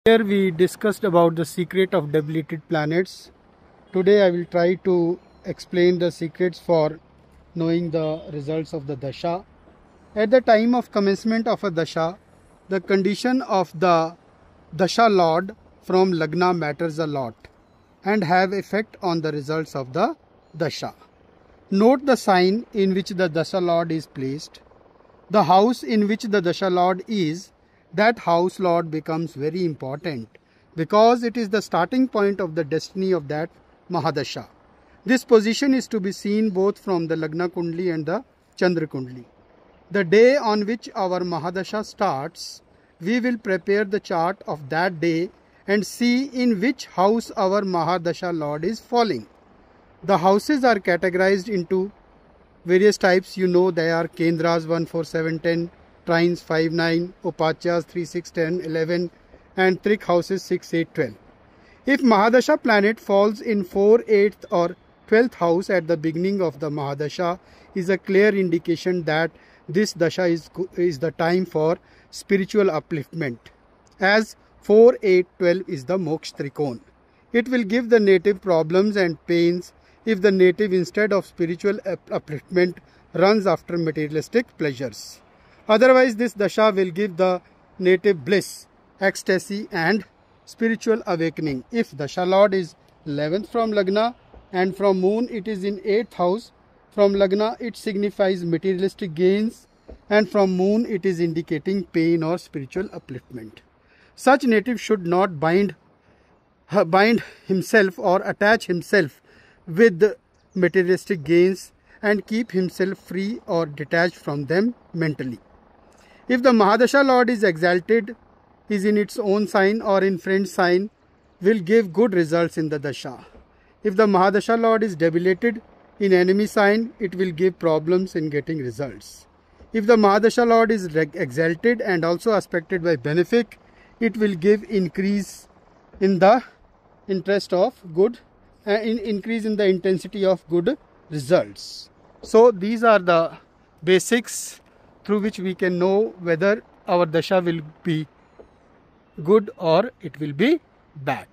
Here we discussed about the secret of debilitated planets. Today I will try to explain the secrets for knowing the results of the dasha. At the time of commencement of a dasha, the condition of the dasha lord from lagna matters a lot and have effect on the results of the dasha. Note the sign in which the dasha lord is placed. The house in which the dasha lord is, that house lord becomes very important because it is the starting point of the destiny of that Mahadasha. This position is to be seen both from the Lagna Kundli and the Chandra Kundli. The day on which our Mahadasha starts, we will prepare the chart of that day and see in which house our Mahadasha Lord is falling. The houses are categorized into various types. You know they are Kendras 1, 4, 7, 10, Trines 5, 9, Upachas 3, 6, 10, 11 and Trik houses 6, 8, 12. If Mahadasha planet falls in 4, 8th or 12th house at the beginning of the Mahadasha, is a clear indication that this Dasha is the time for spiritual upliftment, as 4, 8, 12 is the Moksha Trikon. It will give the native problems and pains if the native instead of spiritual upliftment runs after materialistic pleasures. Otherwise this Dasha will give the native bliss, ecstasy and spiritual awakening. If Dasha Lord is 11th from Lagna and from Moon it is in 8th house, from Lagna it signifies materialistic gains and from Moon it is indicating pain or spiritual upliftment. Such native should not bind himself or attach himself with materialistic gains and keep himself free or detached from them mentally. If the Mahadasha Lord is exalted, is in its own sign or in friend sign, will give good results in the Dasha. If the Mahadasha Lord is debilitated in enemy sign, it will give problems in getting results. If the Mahadasha Lord is exalted and also aspected by benefic, it will give increase in the interest of good, increase in the intensity of good results. So these are the basics through which we can know whether our Dasha will be good or it will be bad.